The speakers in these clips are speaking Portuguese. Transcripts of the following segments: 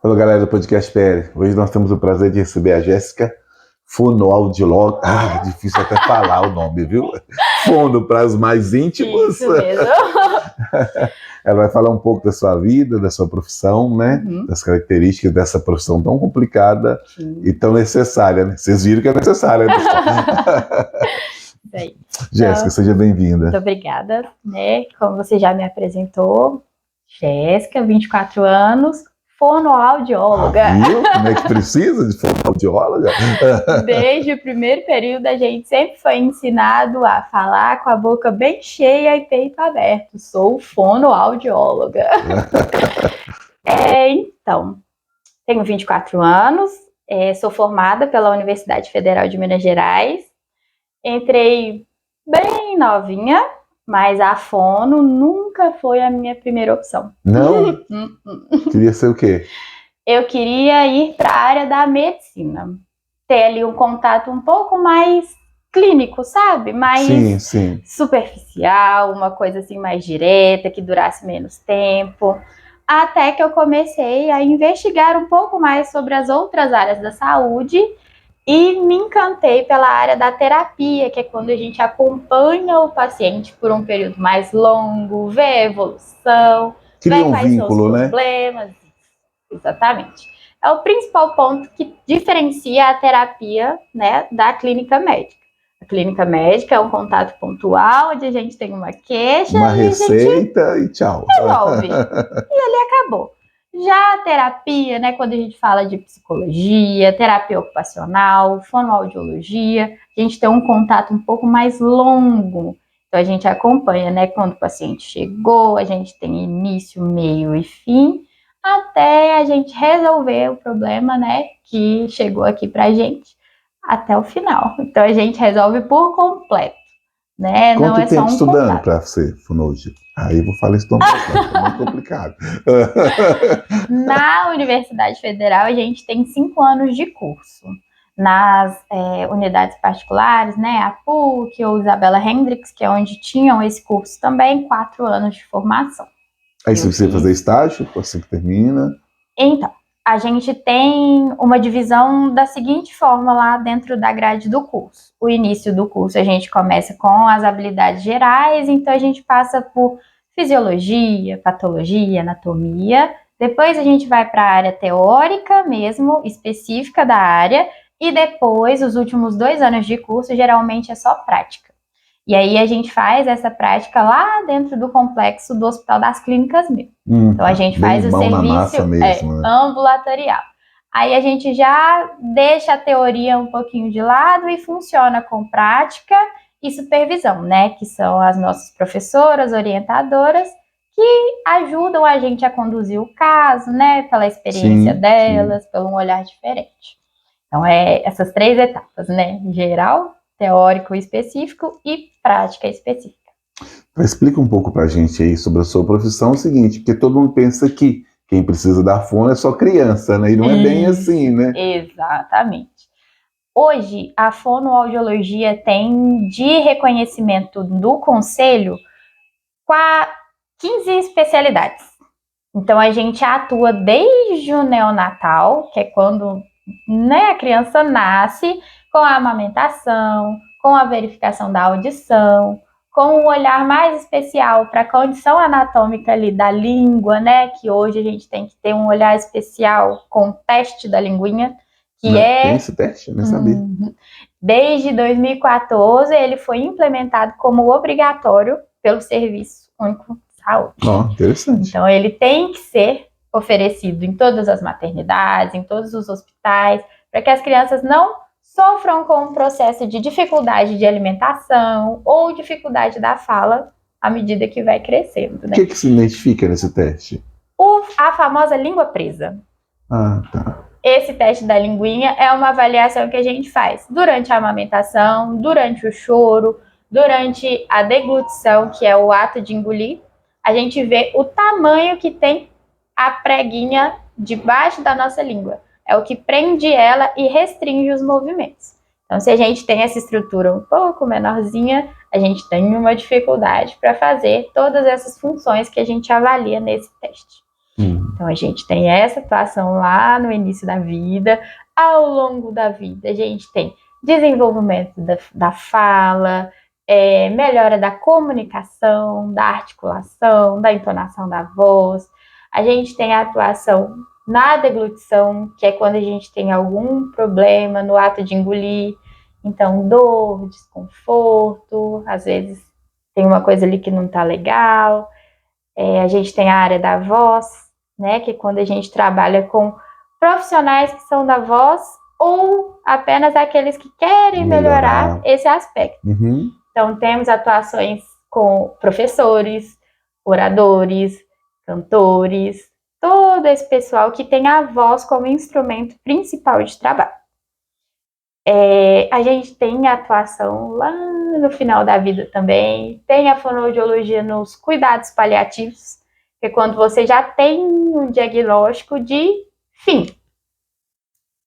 Alô, galera do Podcast PR. Hoje nós temos o prazer de receber a Jéssica, fonoaudióloga. Difícil até falar o nome, viu? Fono para os mais íntimos. Isso mesmo. Ela vai falar um pouco da sua vida, da sua profissão, né? Das características dessa profissão tão complicada e tão necessária, né? Vocês viram que é necessária, né? Jéssica, seja bem-vinda. Muito obrigada, né? Como você já me apresentou, Jéssica, 24 anos, fonoaudióloga. Viu? Como é que precisa de fonoaudióloga? Desde o primeiro período, a gente sempre foi ensinado a falar com a boca bem cheia e peito aberto. Sou fonoaudióloga. Então, tenho 24 anos, sou formada pela Universidade Federal de Minas Gerais. Entrei bem novinha, mas a fono nunca foi a minha primeira opção. Não? Queria ser o quê? Eu queria ir para a área da medicina. Ter ali um contato um pouco mais clínico, sabe? Mais superficial, uma coisa assim mais direta, que durasse menos tempo. Até que eu comecei a investigar um pouco mais sobre as outras áreas da saúde e me encantei pela área da terapia, que é quando a gente acompanha o paciente por um período mais longo, vê a evolução, vê quais são os problemas. Né? Exatamente. É o principal ponto que diferencia a terapia, né, da clínica médica. A clínica médica é um contato pontual, onde a gente tem uma queixa, uma receita e tchau. Resolve. E ali acabou. Já a terapia, né, quando a gente fala de psicologia, terapia ocupacional, fonoaudiologia, a gente tem um contato um pouco mais longo. Então a gente acompanha, né, quando o paciente chegou, a gente tem início, meio e fim, até a gente resolver o problema, né, que chegou aqui pra gente, até o final. Então a gente resolve por completo, né? Quanto não é tempo só um estudando para ser fonoaudiólogo? Aí eu vou falar isso tão bastante, é muito complicado. Na Universidade Federal a gente tem 5 anos de curso. Nas unidades particulares, né, a PUC ou Isabela Hendricks, que é onde tinham esse curso também, 4 anos de formação. Aí se você fazer estágio, assim que termina? Então, a gente tem uma divisão da seguinte forma lá dentro da grade do curso. O início do curso a gente começa com as habilidades gerais, então a gente passa por fisiologia, patologia, anatomia. Depois a gente vai para a área teórica mesmo, específica da área, e depois, os últimos 2 anos de curso, geralmente é só prática. E aí a gente faz essa prática lá dentro do complexo do Hospital das Clínicas mesmo. Então a gente faz o serviço mesmo, né? Ambulatorial. Aí a gente já deixa a teoria um pouquinho de lado e funciona com prática e supervisão, né? Que são as nossas professoras, orientadoras, que ajudam a gente a conduzir o caso, né? Pela experiência delas, pelo um olhar diferente. Então essas 3 etapas, né? Geral, teórico específico e prática específica. Explica um pouco pra gente aí sobre a sua profissão, o seguinte, porque todo mundo pensa que quem precisa da fono é só criança, né? E não é bem assim, né? Exatamente. Hoje, a fonoaudiologia tem de reconhecimento do Conselho 15 especialidades. Então, a gente atua desde o neonatal, que é quando, né, a criança nasce, com a amamentação, com a verificação da audição, com um olhar mais especial para a condição anatômica ali da língua, né? Que hoje a gente tem que ter um olhar especial com o teste da linguinha, que Tem esse teste? Não sabia. Desde 2014, ele foi implementado como obrigatório pelo Serviço Único de Saúde. Interessante. Então, ele tem que ser oferecido em todas as maternidades, em todos os hospitais, para que as crianças não sofram com um processo de dificuldade de alimentação ou dificuldade da fala à medida que vai crescendo. Né? O que se identifica nesse teste? A famosa língua presa. Tá. Esse teste da linguinha é uma avaliação que a gente faz durante a amamentação, durante o choro, durante a deglutição, que é o ato de engolir. A gente vê o tamanho que tem a preguinha debaixo da nossa língua. É o que prende ela e restringe os movimentos. Então, se a gente tem essa estrutura um pouco menorzinha, a gente tem uma dificuldade para fazer todas essas funções que a gente avalia nesse teste. Então a gente tem essa atuação lá no início da vida. Ao longo da vida a gente tem desenvolvimento da fala, melhora da comunicação, da articulação, da entonação da voz. A gente tem a atuação na deglutição, que é quando a gente tem algum problema no ato de engolir. Então, dor, desconforto, às vezes tem uma coisa ali que não tá legal. A gente tem a área da voz, né, que é quando a gente trabalha com profissionais que são da voz ou apenas aqueles que querem melhorar esse aspecto. Então, temos atuações com professores, oradores, cantores, todo esse pessoal que tem a voz como instrumento principal de trabalho. A gente tem a atuação lá no final da vida também, tem a fonoaudiologia nos cuidados paliativos, que é quando você já tem um diagnóstico de fim.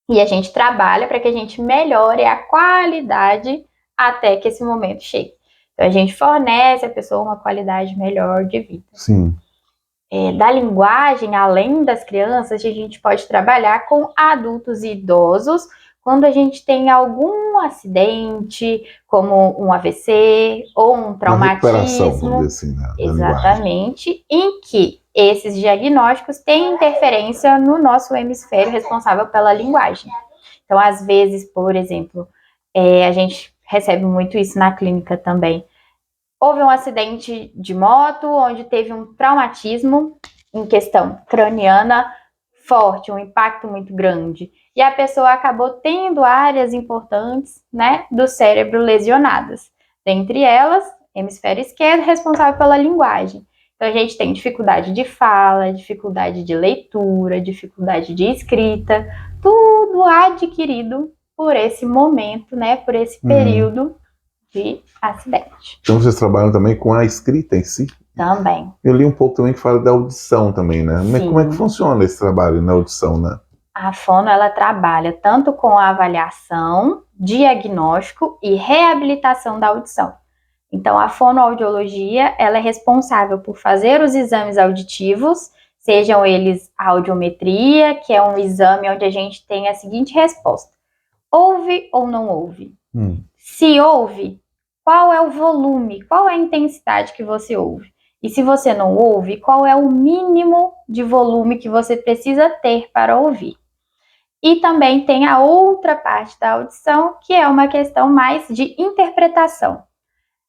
E a gente trabalha para que a gente melhore a qualidade até que esse momento chegue. Então, a gente fornece à pessoa uma qualidade melhor de vida. Sim. Da linguagem, além das crianças, a gente pode trabalhar com adultos e idosos, quando a gente tem algum acidente, como um AVC ou um traumatismo, vamos dizer assim, exatamente, em que esses diagnósticos têm interferência no nosso hemisfério responsável pela linguagem. Então, às vezes, por exemplo, a gente recebe muito isso na clínica também. Houve um acidente de moto, onde teve um traumatismo em questão craniana forte, um impacto muito grande. E a pessoa acabou tendo áreas importantes, né, do cérebro lesionadas. Dentre elas, hemisfério esquerdo, responsável pela linguagem. Então, a gente tem dificuldade de fala, dificuldade de leitura, dificuldade de escrita, tudo adquirido por esse momento, né, por esse período de acidente. Então, vocês trabalham também com a escrita em si? Também. Eu li um pouco também que fala da audição também, né? Sim. Como é que funciona esse trabalho na audição, né? A fono, ela trabalha tanto com a avaliação, diagnóstico e reabilitação da audição. Então, a fonoaudiologia, ela é responsável por fazer os exames auditivos, sejam eles a audiometria, que é um exame onde a gente tem a seguinte resposta: ouve ou não ouve? Se ouve, qual é o volume, qual é a intensidade que você ouve? E se você não ouve, qual é o mínimo de volume que você precisa ter para ouvir? E também tem a outra parte da audição, que é uma questão mais de interpretação.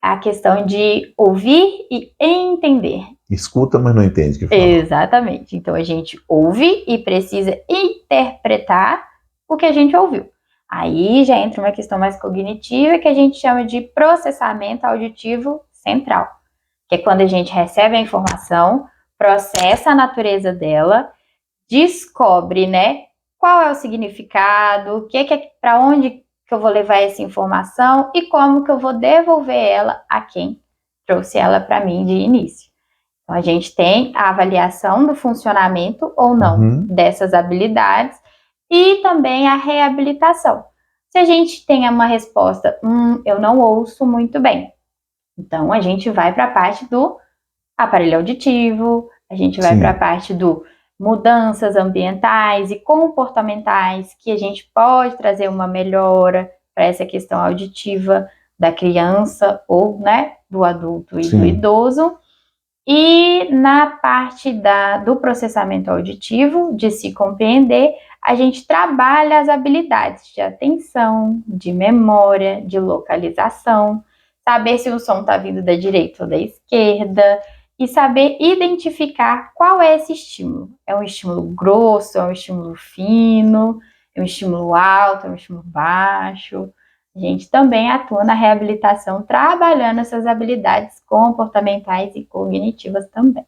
A questão de ouvir e entender. Escuta, mas não entende o que fala. Exatamente. Então, a gente ouve e precisa interpretar o que a gente ouviu. Aí já entra uma questão mais cognitiva, que a gente chama de processamento auditivo central. Que é quando a gente recebe a informação, processa a natureza dela, descobre, né, qual é o significado, para onde que eu vou levar essa informação e como que eu vou devolver ela a quem trouxe ela para mim de início. Então, a gente tem a avaliação do funcionamento ou não dessas habilidades e também a reabilitação. Se a gente tem uma resposta, eu não ouço muito bem, então a gente vai para a parte do aparelho auditivo, a gente vai para a parte do mudanças ambientais e comportamentais, que a gente pode trazer uma melhora para essa questão auditiva da criança ou, né, do adulto e do idoso. E na parte do processamento auditivo, de se compreender, a gente trabalha as habilidades de atenção, de memória, de localização, saber se o som está vindo da direita ou da esquerda, e saber identificar qual é esse estímulo. É um estímulo grosso, é um estímulo fino, é um estímulo alto, é um estímulo baixo. A gente também atua na reabilitação, trabalhando essas habilidades comportamentais e cognitivas também.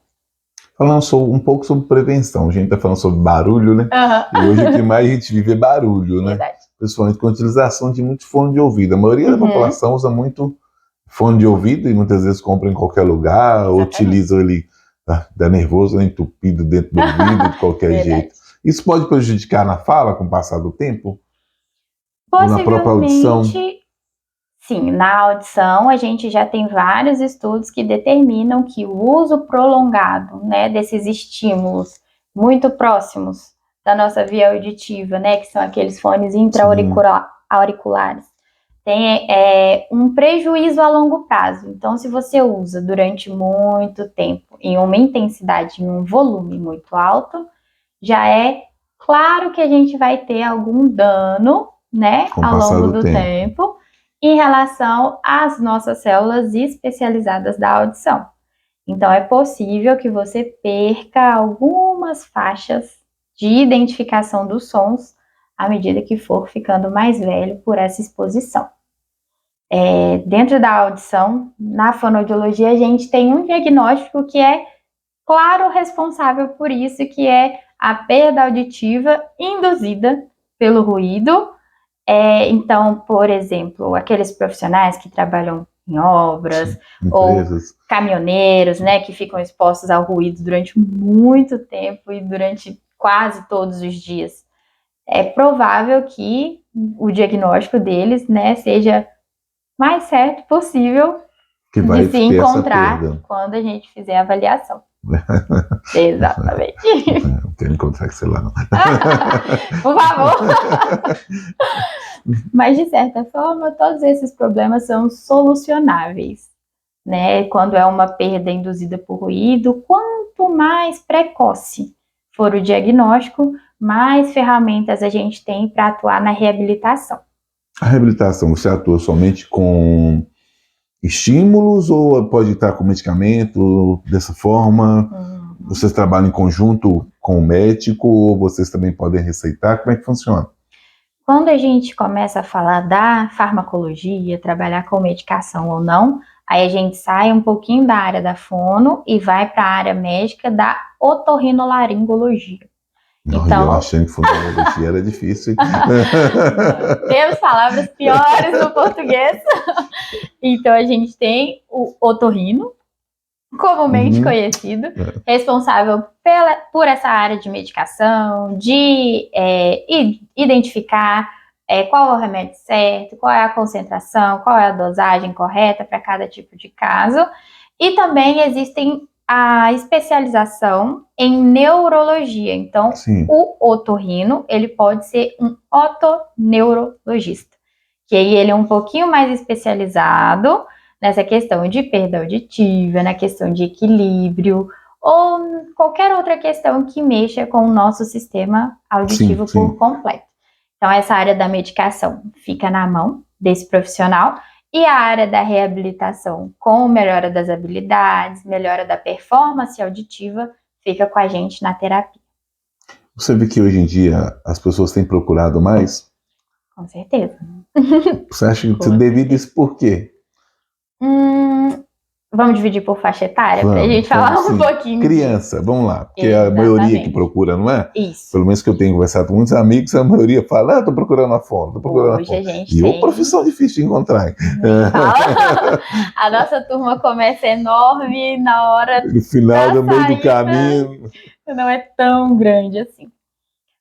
Falando um pouco sobre prevenção, a gente está falando sobre barulho, né? E hoje o que mais a gente vive é barulho, né? Verdade. Principalmente com a utilização de muito fone de ouvido. A maioria da população usa muito fone de ouvido e muitas vezes compra em qualquer lugar, ou utiliza ele, dá nervoso, né, entupido dentro do ouvido de qualquer jeito. Isso pode prejudicar na fala com o passar do tempo? Possivelmente, na própria audição? Sim, na audição a gente já tem vários estudos que determinam que o uso prolongado, né, desses estímulos muito próximos da nossa via auditiva, né, que são aqueles fones intra-auriculares, tem um prejuízo a longo prazo. Então, se você usa durante muito tempo, em uma intensidade, em um volume muito alto, já é claro que a gente vai ter algum dano, né, ao longo do tempo, em relação às nossas células especializadas da audição. Então, é possível que você perca algumas faixas de identificação dos sons à medida que for ficando mais velho por essa exposição. Dentro da audição, na fonoaudiologia, a gente tem um diagnóstico que é claro responsável por isso, que é a perda auditiva induzida pelo ruído. Então, por exemplo, aqueles profissionais que trabalham em obras, ou caminhoneiros, né, que ficam expostos ao ruído durante muito tempo e durante quase todos os dias. É provável que o diagnóstico deles, né, seja mais certo possível que vai de se encontrar quando a gente fizer a avaliação. Exatamente. Não quero encontrar esse lá, não. Por favor. Mas, de certa forma, todos esses problemas são solucionáveis, né? Quando é uma perda induzida por ruído, quanto mais precoce for o diagnóstico, mais ferramentas a gente tem para atuar na reabilitação. A reabilitação, você atua somente com estímulos ou pode estar com medicamento dessa forma? Vocês trabalham em conjunto com o médico ou vocês também podem receitar? Como é que funciona? Quando a gente começa a falar da farmacologia, trabalhar com medicação ou não, aí a gente sai um pouquinho da área da fono e vai para a área médica da otorrinolaringologia. Não, então, eu achando que fonoaudiologia era difícil. Temos palavras piores no português. Então, a gente tem o otorrino, comumente conhecido, responsável por essa área de medicação, de identificar qual é o remédio certo, qual é a concentração, qual é a dosagem correta para cada tipo de caso. E também existem a especialização em neurologia. Então, o otorrino, ele pode ser um otoneurologista, que aí ele é um pouquinho mais especializado nessa questão de perda auditiva, na questão de equilíbrio, ou qualquer outra questão que mexa com o nosso sistema auditivo por completo. Então, essa área da medicação fica na mão desse profissional, e a área da reabilitação, com melhora das habilidades, melhora da performance auditiva, fica com a gente na terapia. Você vê que hoje em dia as pessoas têm procurado mais? Com certeza. Você acha que devido a isso por quê? Vamos dividir por faixa etária para a gente falar um pouquinho. Criança, vamos lá, porque é a maioria que procura, não é? Isso. Pelo menos que eu tenho conversado com muitos amigos, a maioria fala, tô procurando a fono, tô procurando Hoje a fono. A gente tem... profissão difícil de encontrar. A nossa turma começa enorme na hora no final, no meio do caminho. Não é tão grande assim.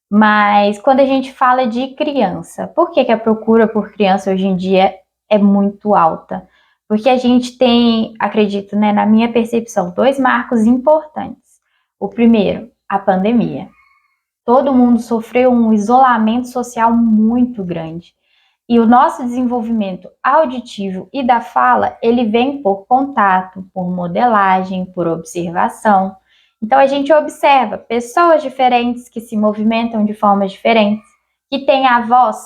Mas quando a gente fala de criança, por que a procura por criança hoje em dia é muito alta? Porque a gente tem, acredito, né, na minha percepção, 2 marcos importantes. O primeiro, a pandemia. Todo mundo sofreu um isolamento social muito grande. E o nosso desenvolvimento auditivo e da fala, ele vem por contato, por modelagem, por observação. Então, a gente observa pessoas diferentes que se movimentam de formas diferentes, que têm a voz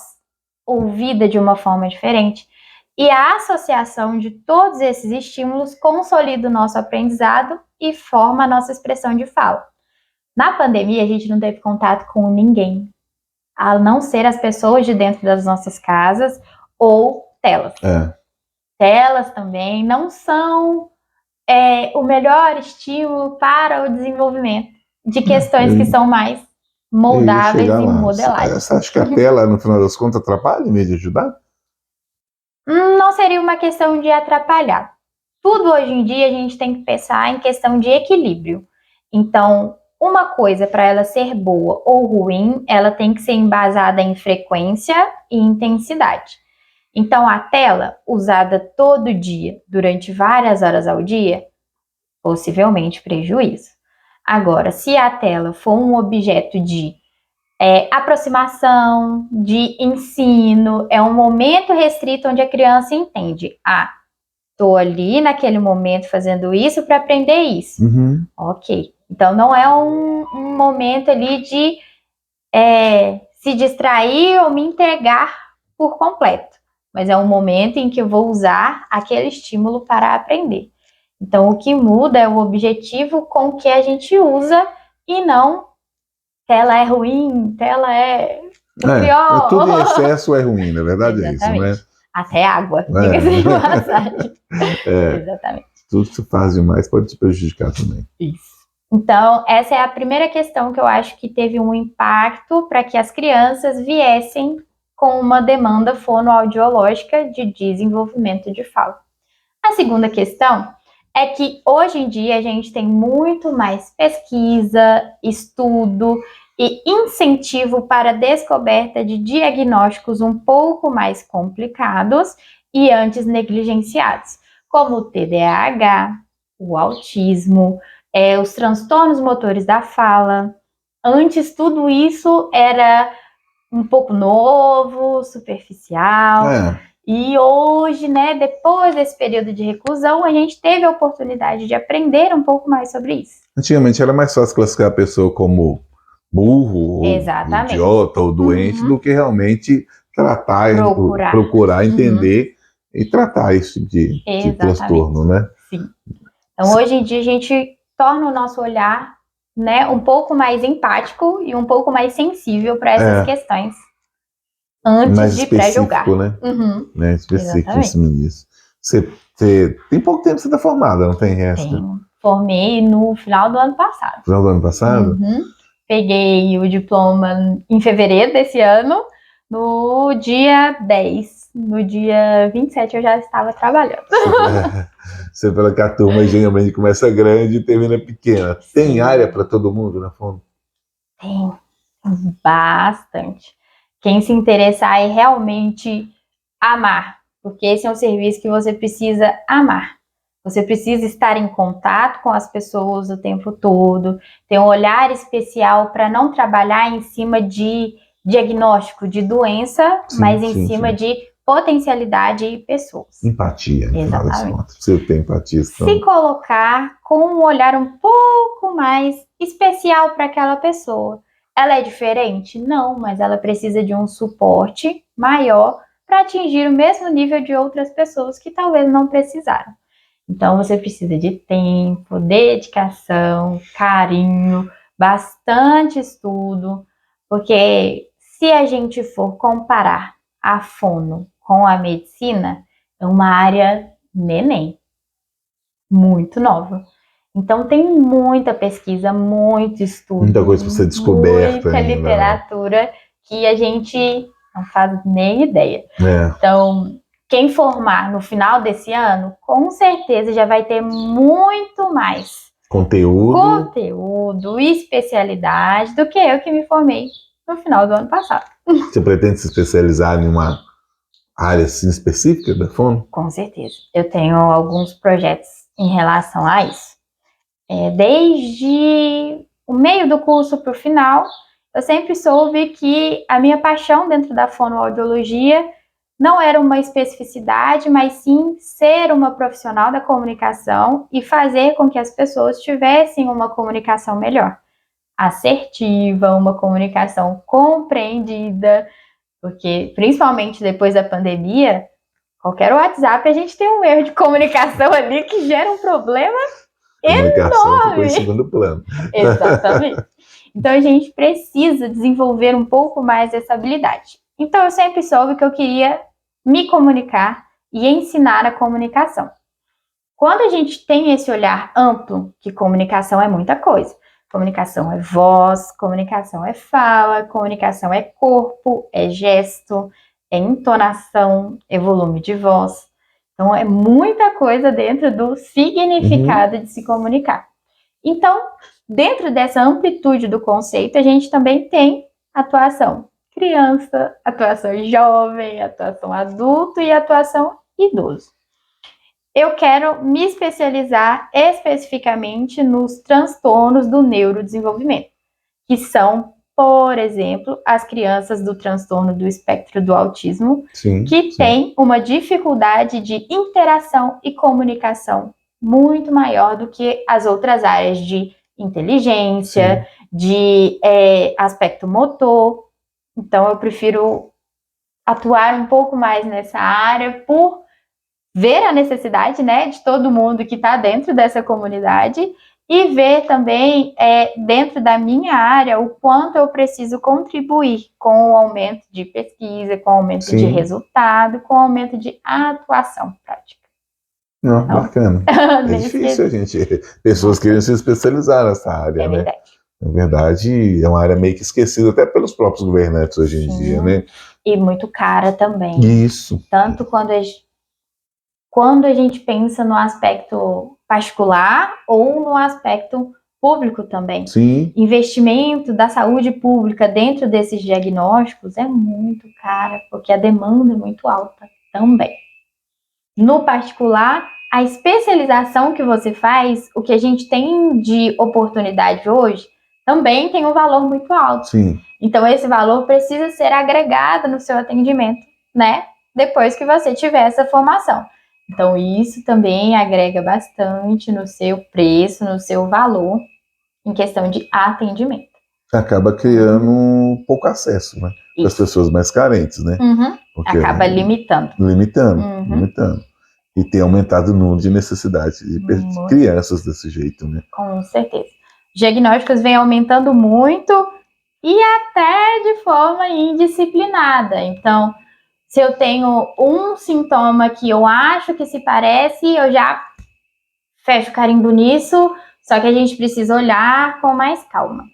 ouvida de uma forma diferente. E a associação de todos esses estímulos consolida o nosso aprendizado e forma a nossa expressão de fala. Na pandemia, a gente não teve contato com ninguém, a não ser as pessoas de dentro das nossas casas ou telas. Telas também não são o melhor estímulo para o desenvolvimento de questões que são mais moldáveis e modeláveis. Você acha que a tela, no final das contas, atrapalha em vez de ajudar? Não seria uma questão de atrapalhar. Tudo hoje em dia a gente tem que pensar em questão de equilíbrio. Então, uma coisa, para ela ser boa ou ruim, ela tem que ser embasada em frequência e intensidade. Então, a tela usada todo dia, durante várias horas ao dia, possivelmente prejuízo. Agora, se a tela for um objeto de aproximação, de ensino, é um momento restrito onde a criança entende, estou ali naquele momento fazendo isso para aprender isso. Uhum. Ok. Então, não é um momento ali de se distrair ou me entregar por completo, mas é um momento em que eu vou usar aquele estímulo para aprender. Então, o que muda é o objetivo com que a gente usa e não tela é ruim, tela é o pior. Tudo em excesso é ruim, na verdade. Exatamente. É isso, né? Até água, diga-se de passagem. Exatamente. Tudo que se faz demais pode te prejudicar também. Isso. Então, essa é a primeira questão que eu acho que teve um impacto para que as crianças viessem com uma demanda fonoaudiológica de desenvolvimento de fala. A segunda questão é que hoje em dia a gente tem muito mais pesquisa, estudo e incentivo para a descoberta de diagnósticos um pouco mais complicados e antes negligenciados, como o TDAH, o autismo, os transtornos motores da fala. Antes tudo isso era um pouco novo, superficial. E hoje, né, depois desse período de reclusão, a gente teve a oportunidade de aprender um pouco mais sobre isso. Antigamente era mais fácil classificar a pessoa como burro, ou idiota, ou doente, do que realmente tratar, procurar entender e tratar esse tipo de transtorno, né? Sim. Então, hoje em dia, a gente torna o nosso olhar, né, um pouco mais empático e um pouco mais sensível para essas questões. Antes mais de pré-julgar. Né? Específico em cima disso. Você tem pouco tempo que você está formada, não tem resto? Tenho. Formei no final do ano passado. Final do ano passado? Peguei o diploma em fevereiro desse ano, no dia 10. No dia 27 eu já estava trabalhando. Você fala que a turma geralmente começa grande e termina pequena. Tem área para todo mundo na Fono? Tem. Bastante. Quem se interessar e realmente amar, porque esse é um serviço que você precisa amar. Você precisa estar em contato com as pessoas o tempo todo, ter um olhar especial para não trabalhar em cima de diagnóstico de doença, mas em cima de potencialidade e pessoas. Empatia, no final das contas. Você tem empatia. Se colocar com um olhar um pouco mais especial para aquela pessoa. Ela é diferente? Não, mas ela precisa de um suporte maior para atingir o mesmo nível de outras pessoas que talvez não precisaram. Então, você precisa de tempo, dedicação, carinho, bastante estudo, porque se a gente for comparar a fono com a medicina, é uma área neném, muito nova. Então, tem muita pesquisa, muito estudo, muita coisa para ser descoberta, muita literatura que a gente não faz nem ideia. Então, quem formar no final desse ano, com certeza já vai ter muito mais conteúdo e especialidade do que eu que me formei no final do ano passado. Você pretende se especializar em uma área assim, específica da Fono? Com certeza. Eu tenho alguns projetos em relação a isso. Desde o meio do curso para o final, eu sempre soube que a minha paixão dentro da fonoaudiologia não era uma especificidade, mas sim ser uma profissional da comunicação e fazer com que as pessoas tivessem uma comunicação melhor, assertiva, uma comunicação compreendida, porque principalmente depois da pandemia, qualquer WhatsApp a gente tem um erro de comunicação ali que gera um problema comunicação ficou em segundo plano. Exatamente. Então a gente precisa desenvolver um pouco mais essa habilidade. Então eu sempre soube que eu queria me comunicar e ensinar a comunicação. Quando a gente tem esse olhar amplo, que comunicação é muita coisa. Comunicação é voz, comunicação é fala, comunicação é corpo, é gesto, é entonação, é volume de voz. Então, é muita coisa dentro do significado de se comunicar. Então, dentro dessa amplitude do conceito, a gente também tem atuação criança, atuação jovem, atuação adulto e atuação idoso. eu quero me especializar especificamente nos transtornos do neurodesenvolvimento, que são, por exemplo, as crianças do transtorno do espectro do autismo, que têm uma dificuldade de interação e comunicação muito maior do que as outras áreas de inteligência, de aspecto motor. Então, eu prefiro atuar um pouco mais nessa área por ver a necessidade, né, de todo mundo que está dentro dessa comunidade e ver também, dentro da minha área, o quanto eu preciso contribuir com o aumento de pesquisa, com o aumento de resultado, com o aumento de atuação prática. Não, então, bacana. É difícil a gente... Pessoas querem se especializar nessa área, né? Verdade. Na verdade, é uma área meio que esquecida até pelos próprios governantes hoje em dia, né? E muito cara também. Isso. Tanto quando a gente pensa no aspecto particular ou no aspecto público também. Sim. Investimento da saúde pública dentro desses diagnósticos é muito caro, porque a demanda é muito alta também. No particular, a especialização que você faz, o que a gente tem de oportunidade hoje, também tem um valor muito alto. Sim. Então, esse valor precisa ser agregado no seu atendimento, né? Depois que você tiver essa formação. Então, isso também agrega bastante no seu preço, no seu valor, em questão de atendimento. Acaba criando pouco acesso, né? Para as pessoas mais carentes, né? Porque acaba limitando. Limitando. E tem aumentado o número de necessidades de crianças desse jeito, né? Com certeza. Os diagnósticos vêm aumentando muito e até de forma indisciplinada. Então, se eu tenho um sintoma que eu acho que se parece, eu já fecho carimbo nisso, só que a gente precisa olhar com mais calma.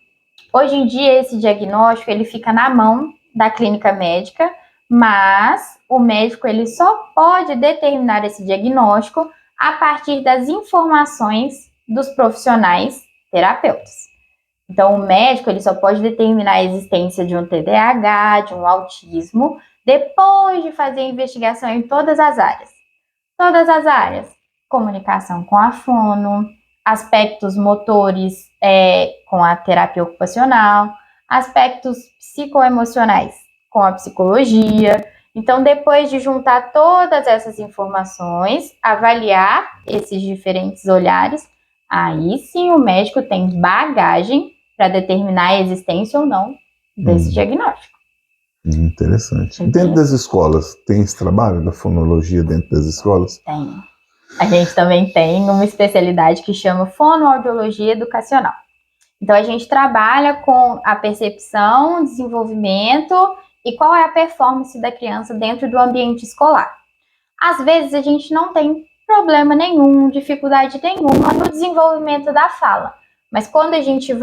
Hoje em dia, esse diagnóstico ele fica na mão da clínica médica, mas o médico ele só pode determinar esse diagnóstico a partir das informações dos profissionais terapeutas. Então, o médico ele só pode determinar a existência de um TDAH, de um autismo, depois de fazer investigação em todas as áreas. Todas as áreas. Comunicação com a fono, aspectos motores com a terapia ocupacional, aspectos psicoemocionais com a psicologia. Então, depois de juntar todas essas informações, avaliar esses diferentes olhares, aí sim o médico tem bagagem para determinar a existência ou não desse diagnóstico. Interessante. Dentro das escolas, tem esse trabalho da fonologia dentro das escolas? Tem. A gente também tem uma especialidade que chama fonoaudiologia educacional. Então, a gente trabalha com a percepção, desenvolvimento e qual é a performance da criança dentro do ambiente escolar. Às vezes, a gente não tem problema nenhum, dificuldade nenhuma no desenvolvimento da fala. Mas quando a gente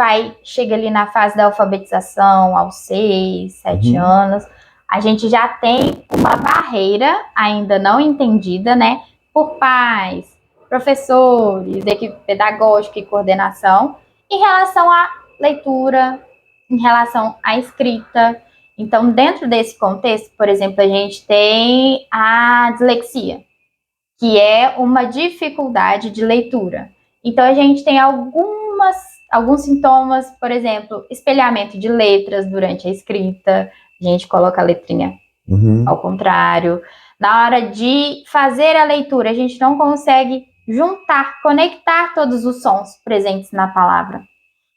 chega ali na fase da alfabetização, aos 6, 7 anos, a gente já tem uma barreira ainda não entendida, né? Por pais, professores, equipe pedagógica e coordenação, em relação à leitura, em relação à escrita. Então, dentro desse contexto, por exemplo, a gente tem a dislexia, que é uma dificuldade de leitura. Então, a gente tem alguns sintomas, por exemplo, espelhamento de letras durante a escrita, a gente coloca a letrinha ao contrário. Na hora de fazer a leitura, a gente não consegue conectar todos os sons presentes na palavra.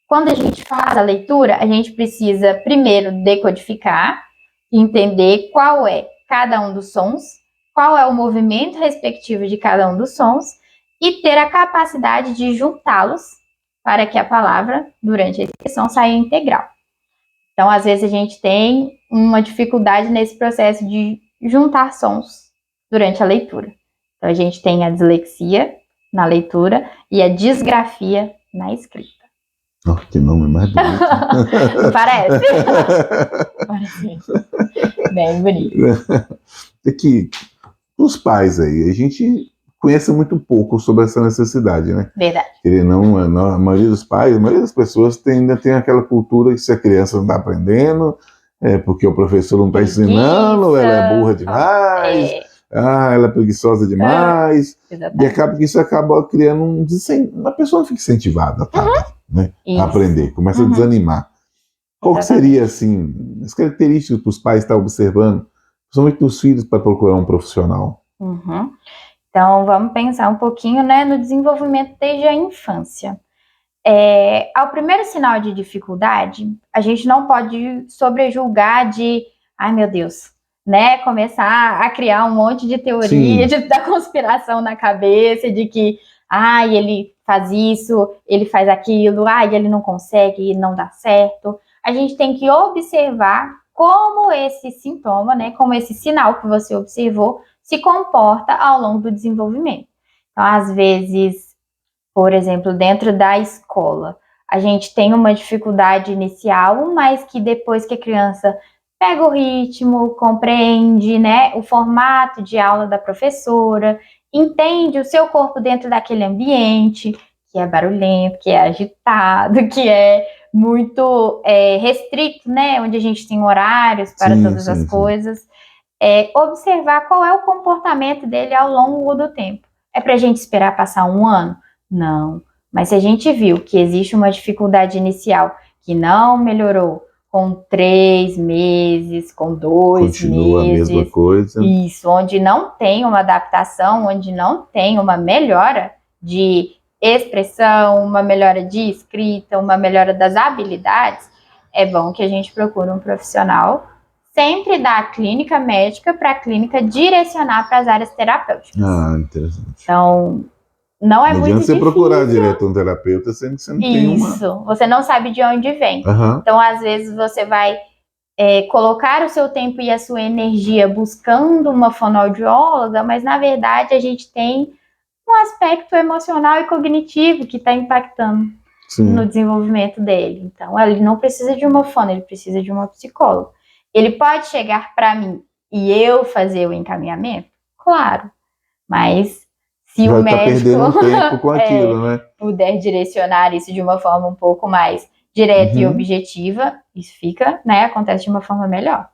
Quando a gente faz a leitura, a gente precisa primeiro decodificar, entender qual é cada um dos sons, qual é o movimento respectivo de cada um dos sons e ter a capacidade de juntá-los para que a palavra, durante a expressão, saia integral. Então, às vezes, a gente tem uma dificuldade nesse processo de juntar sons durante a leitura. Então, a gente tem a dislexia na leitura e a disgrafia na escrita. Oh, que nome mais bonito. Parece? Parece. Bem bonito. É que os pais aí, a gente conhece muito pouco sobre essa necessidade, né? Verdade. A maioria dos pais, a maioria das pessoas ainda tem aquela cultura que se a criança não está aprendendo, porque o professor não está ensinando, ela é burra demais, ela é preguiçosa demais, e acaba que isso acaba criando uma pessoa não fica incentivada né, a aprender, começa a desanimar. Qual seria, assim, as características que os pais estão observando, principalmente dos filhos, para procurar um profissional? Então, vamos pensar um pouquinho, né, no desenvolvimento desde a infância. Ao primeiro sinal de dificuldade, a gente não pode sobrejulgar de, ai meu Deus, né, começar a criar um monte de teoria da conspiração na cabeça, de que, ele faz isso, ele faz aquilo, ele não consegue, não dá certo. A gente tem que observar como esse sintoma, né, como esse sinal que você observou, se comporta ao longo do desenvolvimento. Então, às vezes, por exemplo, dentro da escola, a gente tem uma dificuldade inicial, mas que depois que a criança pega o ritmo, compreende, né, o formato de aula da professora, entende o seu corpo dentro daquele ambiente, que é barulhento, que é agitado, que é muito restrito, né, onde a gente tem horários para todas as coisas, observar qual é o comportamento dele ao longo do tempo. É para a gente esperar passar um ano? Não. Mas se a gente viu que existe uma dificuldade inicial que não melhorou com 3 meses, com 2 meses... Continua a mesma coisa. Isso, onde não tem uma adaptação, onde não tem uma melhora de expressão, uma melhora de escrita, uma melhora das habilidades, é bom que a gente procure um profissional sempre da clínica médica para a clínica direcionar para as áreas terapêuticas. Interessante. Então, não é muito difícil. Não adianta você procurar direto um terapeuta, sendo que você não tem uma... Isso, você não sabe de onde vem. Então, às vezes, você vai colocar o seu tempo e a sua energia buscando uma fonoaudióloga, mas, na verdade, a gente tem um aspecto emocional e cognitivo que está impactando no desenvolvimento dele. Então, ele não precisa de uma fono, ele precisa de uma psicóloga. Ele pode chegar para mim e eu fazer o encaminhamento? Claro, mas se o médico perdendo um tempo com aquilo, né? puder direcionar isso de uma forma um pouco mais direta e objetiva, isso fica, né, acontece de uma forma melhor.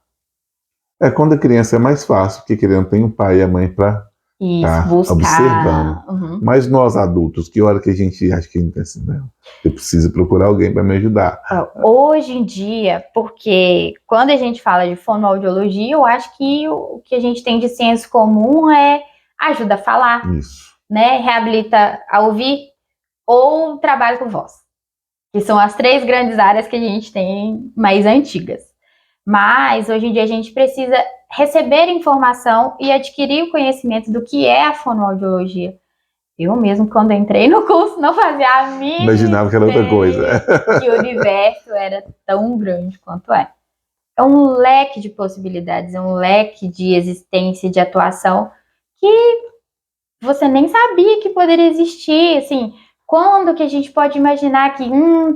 Quando a criança é mais fácil, porque a criança tem um pai e a mãe para buscar, observando. Mas nós adultos, que hora que a gente acha que assim, né? Eu preciso procurar alguém para me ajudar. Hoje em dia, porque quando a gente fala de fonoaudiologia, eu acho que o que a gente tem de senso comum ajuda a falar, né? Reabilita a ouvir ou trabalho com voz, que são as 3 grandes áreas que a gente tem mais antigas. Mas hoje em dia a gente precisa receber informação e adquirir o conhecimento do que é a fonoaudiologia. Eu mesmo, quando entrei no curso, não fazia a mínima imaginava que era outra coisa. Que o universo era tão grande quanto é. É um leque de possibilidades, é um leque de existência, de atuação, que você nem sabia que poderia existir. Assim, quando que a gente pode imaginar que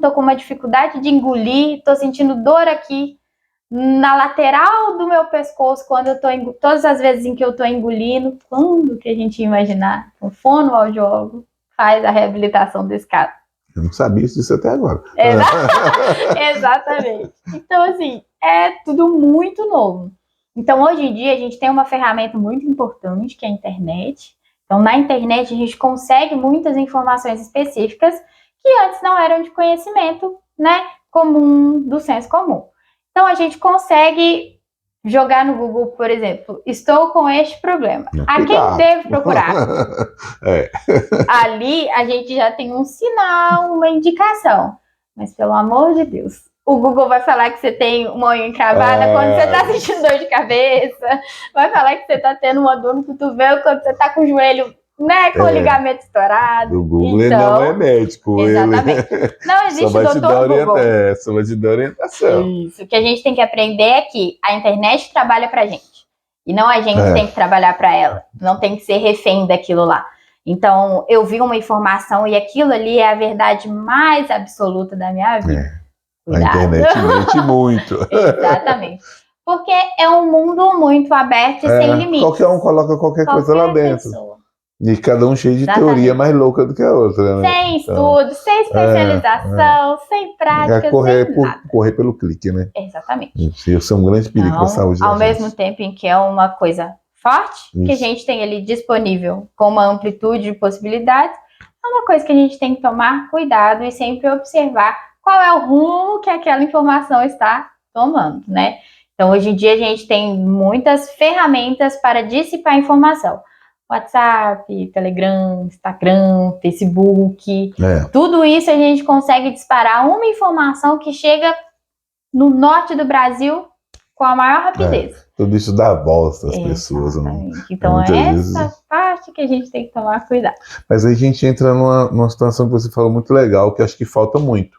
tô com uma dificuldade de engolir, tô sentindo dor aqui na lateral do meu pescoço, quando eu tô todas as vezes em que eu tô engolindo, quando que a gente ia imaginar que um fonoaudiólogo faz a reabilitação desse caso? Eu não sabia disso até agora. Exatamente. Então, assim, é tudo muito novo. Então, hoje em dia, a gente tem uma ferramenta muito importante, que é a internet. Então, na internet, a gente consegue muitas informações específicas que antes não eram de conhecimento, né, comum, do senso comum. Então, a gente consegue jogar no Google, por exemplo, estou com este problema. A quem devo procurar? Ali, a gente já tem um sinal, uma indicação. Mas, pelo amor de Deus, o Google vai falar que você tem uma unha encravada quando você está sentindo dor de cabeça. Vai falar que você está tendo uma dor no cotovelo quando você está com o joelho, né, com o ligamento estourado. O Google ele não é médico. Exatamente. Não existe doutor Google. Só vai te dar orientação. Isso. O que a gente tem que aprender é que a internet trabalha pra gente. E não a gente tem que trabalhar pra ela. Não tem que ser refém daquilo lá. Então, eu vi uma informação e aquilo ali é a verdade mais absoluta da minha vida. A internet mente muito. Exatamente. Porque é um mundo muito aberto e sem limites. Qualquer um coloca qualquer coisa lá dentro. Pessoa. E cada um cheio de teoria mais louca do que a outra, né? Sem estudo, sem especialização, sem prática, sem nada. Correr pelo clique, né? Exatamente. Isso é um grande perigo para a saúde da gente. Ao mesmo tempo em que é uma coisa forte, que a gente tem ali disponível com uma amplitude de possibilidades, é uma coisa que a gente tem que tomar cuidado e sempre observar qual é o rumo que aquela informação está tomando, né? Então, hoje em dia, a gente tem muitas ferramentas para dissipar informação. WhatsApp, Telegram, Instagram, Facebook, tudo isso a gente consegue disparar uma informação que chega no norte do Brasil com a maior rapidez. Tudo isso dá voz às pessoas. Né? Então, essa parte que a gente tem que tomar cuidado. Mas aí a gente entra numa situação que você falou muito legal, que acho que falta muito,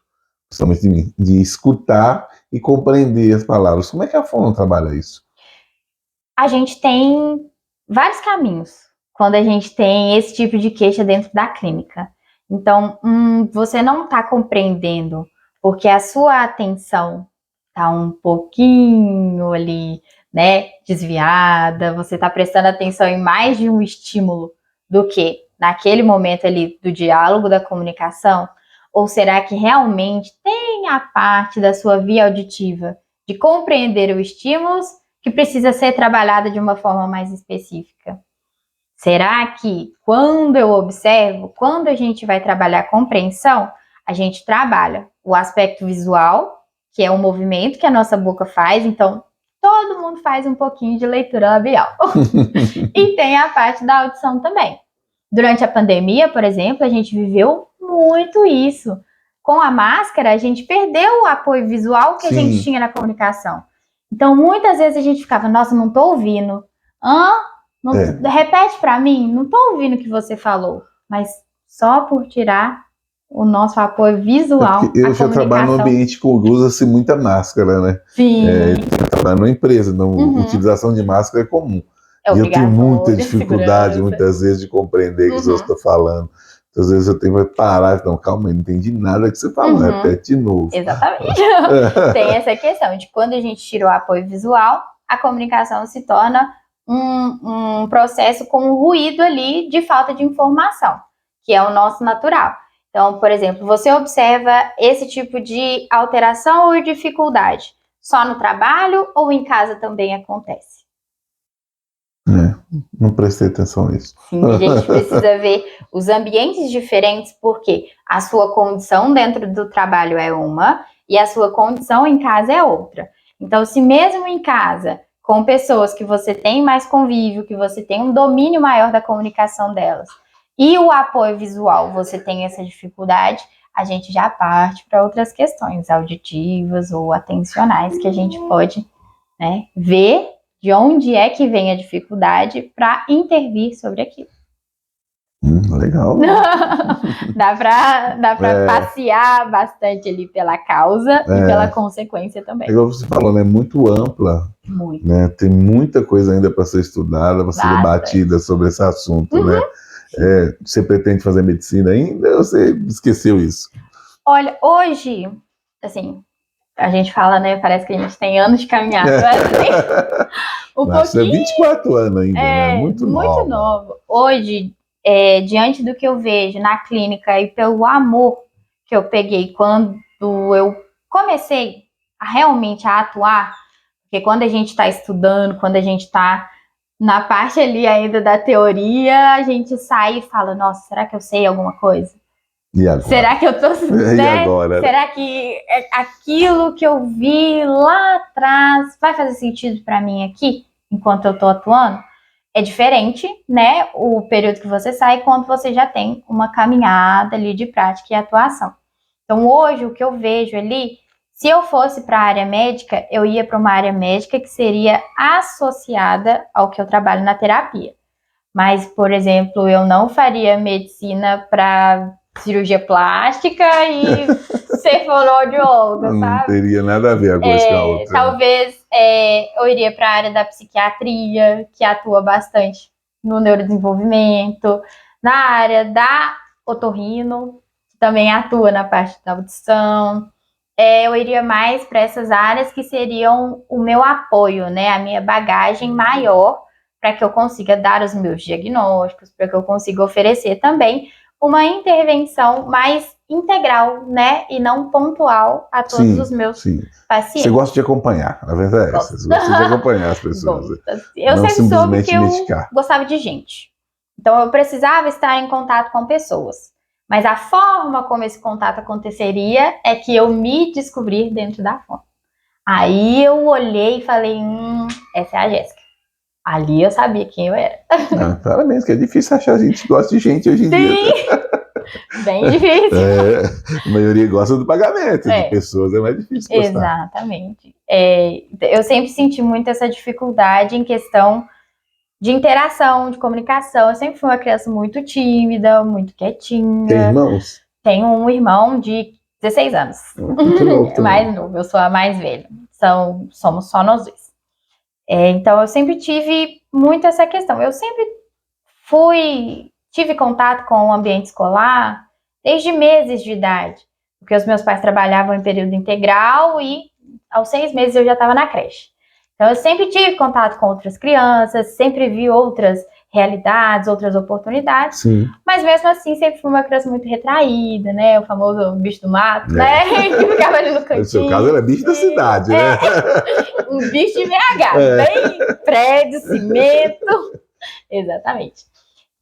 principalmente de escutar e compreender as palavras. Como é que a Fono trabalha isso? A gente tem vários caminhos quando a gente tem esse tipo de queixa dentro da clínica. Então, você não está compreendendo porque a sua atenção está um pouquinho ali, né, desviada, você está prestando atenção em mais de um estímulo do que naquele momento ali do diálogo, da comunicação? Ou será que realmente tem a parte da sua via auditiva de compreender os estímulos que precisa ser trabalhada de uma forma mais específica? Será que quando eu observo, quando a gente vai trabalhar a compreensão, a gente trabalha o aspecto visual, que é o movimento que a nossa boca faz, então todo mundo faz um pouquinho de leitura labial. E tem a parte da audição também. Durante a pandemia, por exemplo, a gente viveu muito isso. Com a máscara, a gente perdeu o apoio visual que a gente tinha na comunicação. Então, muitas vezes a gente ficava, nossa, não tô ouvindo. Repete pra mim, não tô ouvindo o que você falou. Mas só por tirar o nosso apoio visual. Eu já trabalho num ambiente que usa-se muita máscara, né? Sim. Eu trabalho numa empresa, então a utilização de máscara é comum. E eu tenho muita dificuldade, muitas vezes, de compreender o que você está falando. Às vezes eu tenho que parar e falar, calma, eu não entendi nada que você falou, repete de novo. Exatamente. Tem essa questão de quando a gente tira o apoio visual, a comunicação se torna um processo com ruído ali de falta de informação, que é o nosso natural. Então, por exemplo, você observa esse tipo de alteração ou dificuldade só no trabalho ou em casa também acontece? Não prestei atenção nisso. Sim, a gente precisa ver os ambientes diferentes, porque a sua condição dentro do trabalho é uma e a sua condição em casa é outra. Então, se mesmo em casa, com pessoas que você tem mais convívio, que você tem um domínio maior da comunicação delas, e o apoio visual, você tem essa dificuldade, a gente já parte para outras questões auditivas ou atencionais que a gente pode, né, ver de onde é que vem a dificuldade para intervir sobre aquilo. Legal. Dá para passear bastante ali pela causa e pela consequência também. Igual você falou, né? Muito ampla. Muito. Né? Tem muita coisa ainda para ser estudada, para ser debatida sobre esse assunto, né? Você pretende fazer medicina ainda ou você esqueceu isso? Olha, hoje, assim, a gente fala, né? Parece que a gente tem anos de caminhada. Nossa, 24 anos ainda, né? Muito novo. Hoje, diante do que eu vejo na clínica e pelo amor que eu peguei quando eu comecei realmente a atuar, porque quando a gente está estudando, quando a gente está na parte ali ainda da teoria, a gente sai e fala, nossa, será que eu sei alguma coisa? E agora? Será que eu tô... E agora? Será que aquilo que eu vi lá atrás vai fazer sentido para mim aqui, enquanto eu tô atuando? É diferente, né, o período que você sai quando você já tem uma caminhada ali de prática e atuação. Então, hoje, o que eu vejo ali, se eu fosse para a área médica, eu ia para uma área médica que seria associada ao que eu trabalho na terapia. Mas, por exemplo, eu não faria medicina para cirurgia plástica e ser fonoaudióloga, sabe? Não teria nada a ver a coisa com a outra. Talvez eu iria para a área da psiquiatria, que atua bastante no neurodesenvolvimento, na área da otorrino, que também atua na parte da audição. Eu iria mais para essas áreas que seriam o meu apoio, né? A minha bagagem maior para que eu consiga dar os meus diagnósticos, para que eu consiga oferecer também uma intervenção mais integral, né? E não pontual a todos os meus pacientes. Você gosta de acompanhar, na verdade é essa. Você gosta de acompanhar as pessoas. Eu não sempre soube que eu gostava de gente. Então eu precisava estar em contato com pessoas. Mas a forma como esse contato aconteceria é que eu me descobrir dentro da fono. Aí eu olhei e falei, essa é a Jéssica. Ali eu sabia quem eu era. Claramente, que é difícil achar gente que gosta de gente hoje em dia. Bem difícil. A maioria gosta do pagamento, de pessoas é mais difícil gostar. Exatamente. Eu sempre senti muito essa dificuldade em questão de interação, de comunicação. Eu sempre fui uma criança muito tímida, muito quietinha. Tem irmãos? Tenho um irmão de 16 anos. Muito novo. Mais novo, eu sou a mais velha. Somos só nós dois. Então eu sempre tive muito essa questão. Eu sempre tive contato com o ambiente escolar desde meses de idade. Porque os meus pais trabalhavam em período integral e aos 6 meses eu já estava na creche. Então eu sempre tive contato com outras crianças, sempre vi outras realidades, outras oportunidades. Sim. Mas mesmo assim sempre fui uma criança muito retraída, né? O famoso bicho do mato, né? Que ficava ali no cantinho. No seu caso era bicho da cidade, né? Um bicho de BH, bem prédio, cimento. Exatamente.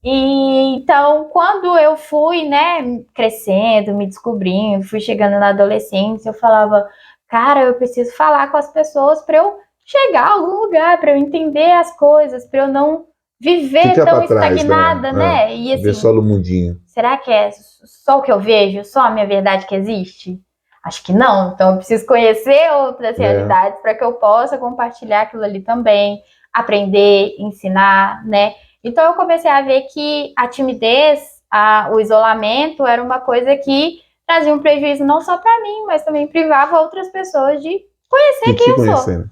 E então, quando eu fui, né, crescendo, me descobrindo, fui chegando na adolescência, eu falava, cara, eu preciso falar com as pessoas para eu chegar a algum lugar, para eu entender as coisas, para eu não viver tão estagnada, né? E assim, ver só no mundinho. Será que é só o que eu vejo? Só a minha verdade que existe? Acho que não. Então eu preciso conhecer outras realidades para que eu possa compartilhar aquilo ali também, aprender, ensinar, né? Então eu comecei a ver que a timidez, o isolamento era uma coisa que trazia um prejuízo não só para mim, mas também privava outras pessoas de conhecer quem eu sou.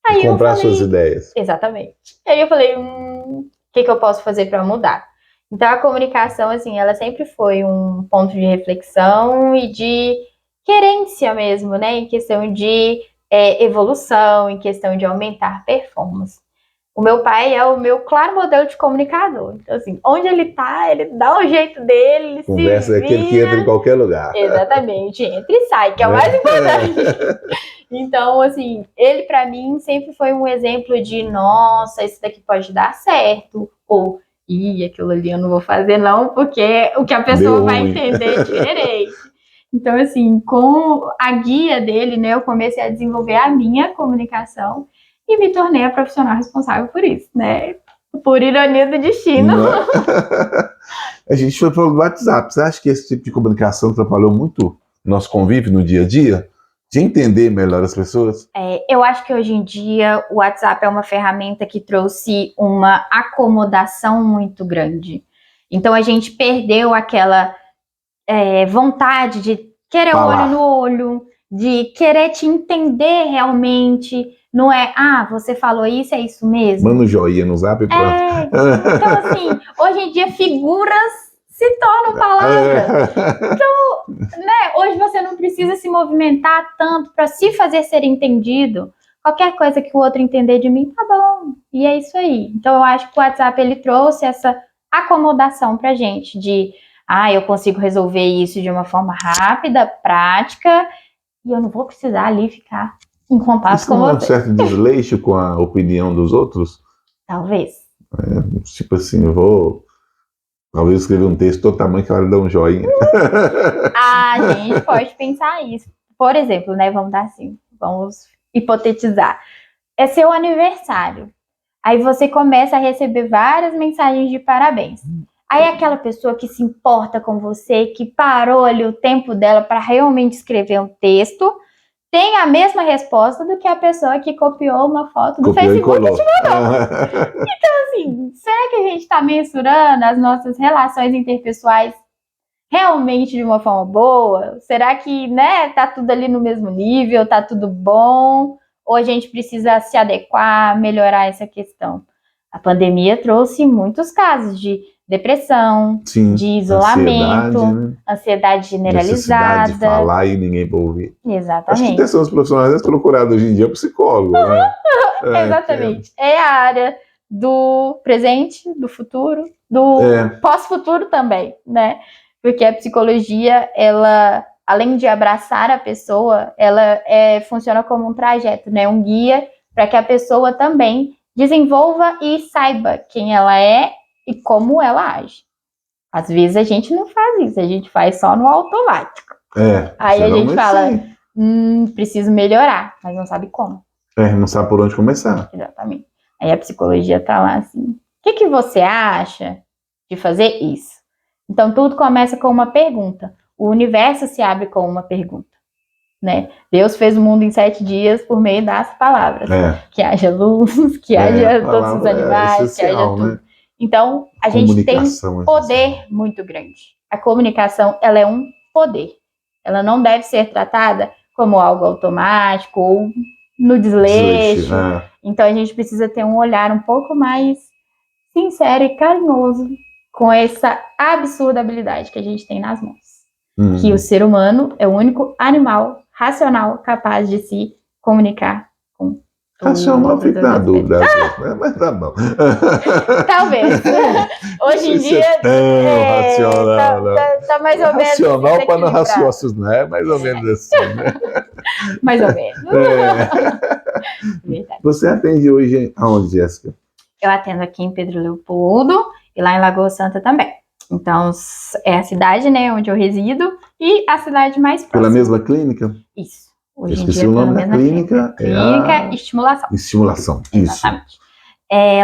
Aí comprar suas ideias. Exatamente. Aí eu falei, o que eu posso fazer para mudar? Então a comunicação, assim, ela sempre foi um ponto de reflexão e de querência mesmo, né? Em questão de evolução, em questão de aumentar performance. O meu pai é o meu claro modelo de comunicador. Então, assim, onde ele tá, ele dá o jeito dele, ele conversa é aquele que entra em qualquer lugar. Exatamente, entra e sai, que é o mais importante. Então, assim, ele pra mim sempre foi um exemplo de, nossa, isso daqui pode dar certo. Ou, aquilo ali eu não vou fazer não, porque o que a pessoa vai entender é diferente. Então, assim, com a guia dele, né, eu comecei a desenvolver a minha comunicação e me tornei a profissional responsável por isso, né? Por ironia do destino. A gente foi pelo WhatsApp. Você acha que esse tipo de comunicação atrapalhou muito o nosso convívio no dia a dia? De entender melhor as pessoas? Eu acho que hoje em dia o WhatsApp é uma ferramenta que trouxe uma acomodação muito grande. Então a gente perdeu aquela vontade de querer olho no olho, de querer te entender realmente. Não é, você falou isso, é isso mesmo? Manda um joinha no Zap e pronto. Então, assim, hoje em dia figuras se tornam palavras. Então, né, hoje você não precisa se movimentar tanto para se fazer ser entendido. Qualquer coisa que o outro entender de mim, tá bom. E é isso aí. Então, eu acho que o WhatsApp, ele trouxe essa acomodação pra gente de, eu consigo resolver isso de uma forma rápida, prática, e eu não vou precisar ali ficar em contato com você. Isso não é um certo desleixo com a opinião dos outros? Talvez. Tipo assim, talvez escrever um texto todo tamanho que ela dá um joinha. A gente pode pensar isso. Por exemplo, né, vamos hipotetizar. É seu aniversário. Aí você começa a receber várias mensagens de parabéns. Aí aquela pessoa que se importa com você, que parou ali o tempo dela para realmente escrever um texto, tem a mesma resposta do que a pessoa que copiou uma foto do Facebook e te mandou. Então, assim, será que a gente está mensurando as nossas relações interpessoais realmente de uma forma boa? Será que, né, tá tudo ali no mesmo nível, tá tudo bom? Ou a gente precisa se adequar, melhorar essa questão? A pandemia trouxe muitos casos de depressão, de isolamento, ansiedade generalizada. De falar e ninguém para ouvir. Exatamente. Acho que até são os profissionais procurados hoje em dia psicólogo, né? Exatamente. É a área do presente, do futuro, do pós-futuro também, né? porque a psicologia, ela, além de abraçar a pessoa, ela funciona como um trajeto, né? Um guia para que a pessoa também desenvolva e saiba quem ela é e como ela age. Às vezes a gente não faz isso, a gente faz só no automático. Aí a gente fala, preciso melhorar, mas não sabe como. Não sabe por onde começar. Exatamente. Aí a psicologia tá lá assim, o que você acha de fazer isso? Então tudo começa com uma pergunta. O universo se abre com uma pergunta, né? Deus fez o mundo em 7 dias por meio das palavras. Que haja luz, que haja todos os animais, que haja tudo. Né? Então, a gente tem poder muito grande. A comunicação, ela é um poder. Ela não deve ser tratada como algo automático ou no desleixo. Então, a gente precisa ter um olhar um pouco mais sincero e carinhoso com essa absurda habilidade que a gente tem nas mãos. Que o ser humano é o único animal racional capaz de se comunicar com racional, fica na dúvida, mas tá bom. Talvez. Hoje em dia racional, tá mais ou menos racional para não raciocinar, mais ou menos assim, né? Mais ou menos. Você atende hoje aonde, Jéssica? Eu atendo aqui em Pedro Leopoldo e lá em Lagoa Santa também. Então, é a cidade, né, onde eu resido e a cidade mais próxima. Pela mesma clínica? Isso. Hoje eu esqueci o nome da clínica. Clínica Estimulação. Estimulação, isso. Exatamente.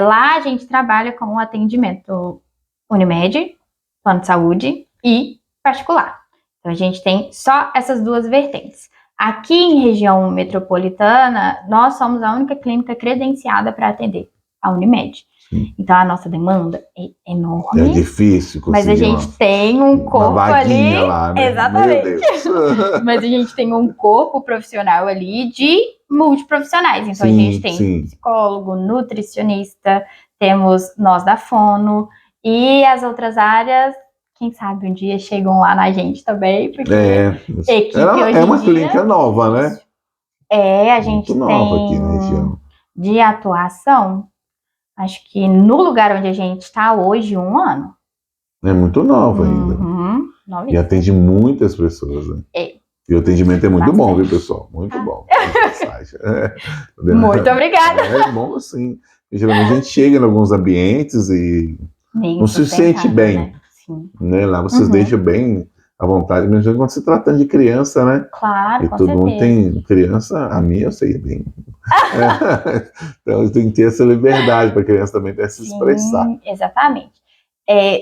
Lá a gente trabalha com o atendimento Unimed, plano de saúde e particular. Então, a gente tem só essas duas vertentes. Aqui em região metropolitana, nós somos a única clínica credenciada para atender a Unimed. Então a nossa demanda é enorme. É difícil conseguir. Mas a gente tem um corpo ali. Lá, né? Exatamente. Mas a gente tem um corpo profissional ali de multiprofissionais. Então a gente tem psicólogo, nutricionista, temos nós da fono e as outras áreas, quem sabe um dia chegam lá na gente também. Porque é uma clínica nova, né? A gente muito tem nova aqui na região. De atuação. Acho que no lugar onde a gente está hoje, 1 ano. É muito nova ainda. E atende muitas pessoas, né? E o atendimento é muito bom, viu, pessoal? Muito bom. Muito obrigada. É bom, sim. Geralmente a gente chega em alguns ambientes e não se sente bem. Né? Lá vocês deixam bem à vontade, mesmo quando se tratando de criança, né? Claro, e todo mundo tem criança, a minha eu sei bem. Então tem que ter essa liberdade para a criança também se expressar. Exatamente.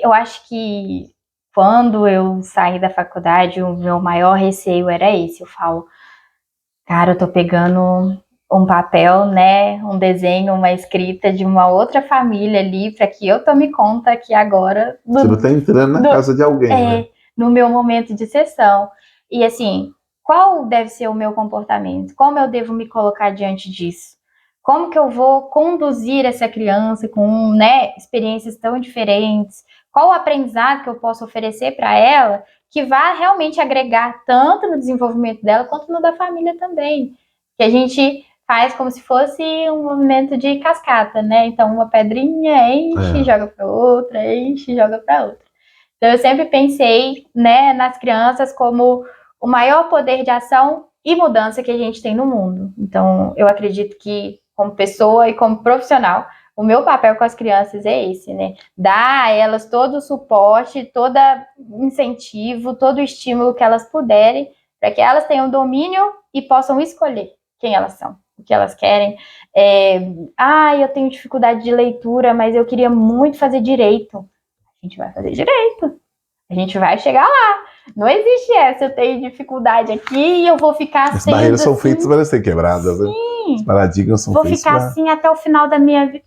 Eu acho que quando eu saí da faculdade, o meu maior receio era esse. Eu falo, cara, eu tô pegando um papel, né, um desenho, uma escrita de uma outra família ali, para que eu tome conta que agora... Você não tá entrando na casa de alguém, né? No meu momento de sessão. E assim, qual deve ser o meu comportamento? Como eu devo me colocar diante disso? Como que eu vou conduzir essa criança com, né, experiências tão diferentes? Qual o aprendizado que eu posso oferecer para ela que vá realmente agregar tanto no desenvolvimento dela quanto no da família também? Que a gente faz como se fosse um movimento de cascata, né? Então uma pedrinha enche, joga para outra, enche, joga para outra. Então eu sempre pensei, né, nas crianças como o maior poder de ação e mudança que a gente tem no mundo. Então eu acredito que como pessoa e como profissional, o meu papel com as crianças é esse, né? Dar a elas todo o suporte, todo incentivo, todo o estímulo que elas puderem, para que elas tenham domínio e possam escolher quem elas são, o que elas querem. Eu tenho dificuldade de leitura, mas eu queria muito fazer direito. A gente vai fazer direito. A gente vai chegar lá. Não existe essa, eu tenho dificuldade aqui e eu vou ficar As barreiras são feitas para ser quebradas, né? Os paradigmas são feitos para... Vou ficar assim até o final da minha vida.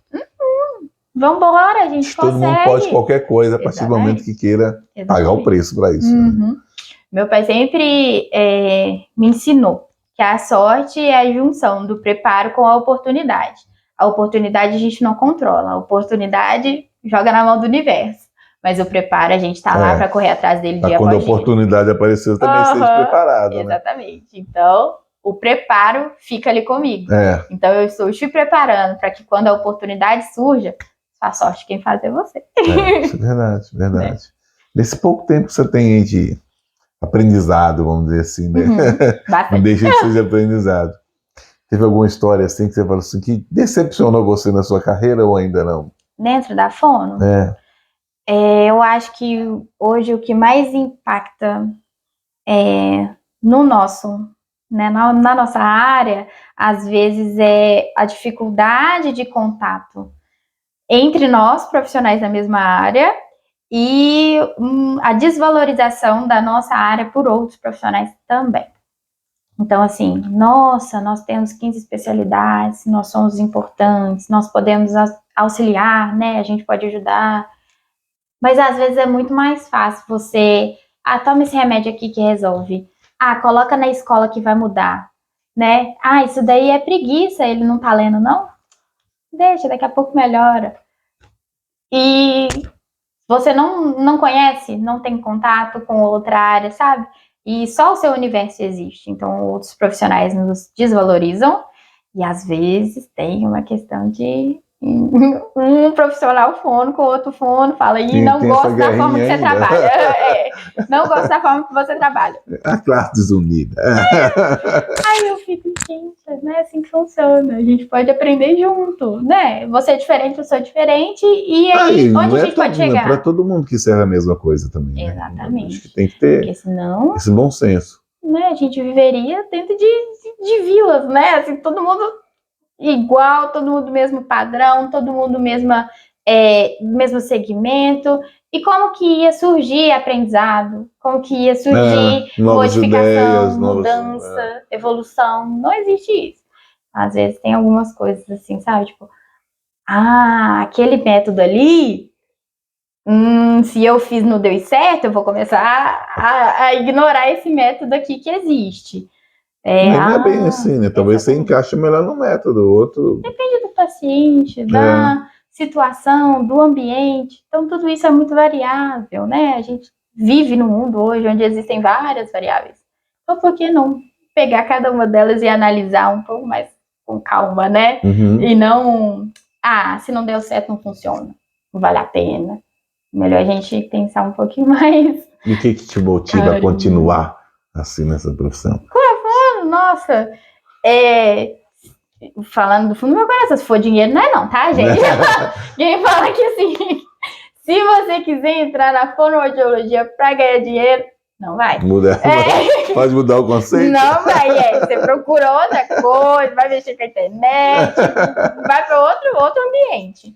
Vambora, a gente consegue. Todo mundo pode qualquer coisa a partir do momento que queira pagar o preço para isso. Né? Meu pai sempre me ensinou que a sorte é a junção do preparo com a oportunidade. A oportunidade a gente não controla, a oportunidade joga na mão do universo. Mas o preparo, a gente tá lá para correr atrás dele dia após dia. Quando a oportunidade aparecer, também esteja preparado. Exatamente. Né? Então, o preparo fica ali comigo. Então, eu estou te preparando para que quando a oportunidade surja, a sorte quem faz é você. Isso é verdade, verdade. Nesse pouco tempo que você tem aí de aprendizado, vamos dizer assim, né? Não deixa de ser de aprendizado. Teve alguma história assim que você falou assim, que decepcionou você na sua carreira ou ainda não? Dentro da fono? Eu acho que hoje o que mais impacta no nosso, né, na nossa área, às vezes é a dificuldade de contato entre nós, profissionais da mesma área, e a desvalorização da nossa área por outros profissionais também. Então, assim, nossa, nós temos 15 especialidades, nós somos importantes, nós podemos auxiliar, né? A gente pode ajudar. Mas às vezes é muito mais fácil você, toma esse remédio aqui que resolve. Coloca na escola que vai mudar, né? Isso daí é preguiça, ele não tá lendo, não? Deixa, daqui a pouco melhora. E você não conhece, não tem contato com outra área, sabe? E só o seu universo existe. Então, outros profissionais nos desvalorizam. E, às vezes, tem uma questão de um profissional fono com outro fono fala e não gosta da forma que você trabalha. Não gosta da forma que você trabalha. A classe desunida. Aí eu fico, gente, não é assim que funciona. A gente pode aprender junto, né? Você é diferente, eu sou diferente. E aí, onde a gente pode chegar? Para todo mundo que serve a mesma coisa também. Exatamente. Né? Acho que tem que ter senão, esse bom senso. Né, a gente viveria dentro de vilas, né? Assim, todo mundo igual, todo mundo mesmo padrão, todo mundo mesmo segmento. E como que ia surgir aprendizado? Como que ia surgir modificação, ideias, mudança, evolução? Não existe isso. Às vezes tem algumas coisas assim, sabe? Tipo, aquele método ali, se eu fiz não deu certo, eu vou começar a ignorar esse método aqui que existe. Não é bem assim, né? Talvez você encaixe melhor no método, o outro... Depende do paciente, da situação, do ambiente. Então, tudo isso é muito variável, né? A gente vive num mundo hoje onde existem várias variáveis. Então, por que não pegar cada uma delas e analisar um pouco mais com calma, né? E não... se não deu certo, não funciona. Não vale a pena. Melhor a gente pensar um pouquinho mais... E o que te motiva a continuar assim nessa profissão? Nossa, falando do fundo do meu coração, se for dinheiro, não é não, tá, gente? Quem fala que assim, se você quiser entrar na fonoaudiologia pra ganhar dinheiro, não vai. Pode mudar o conceito? Não vai, você procura outra coisa, vai mexer com a internet, vai para outro ambiente.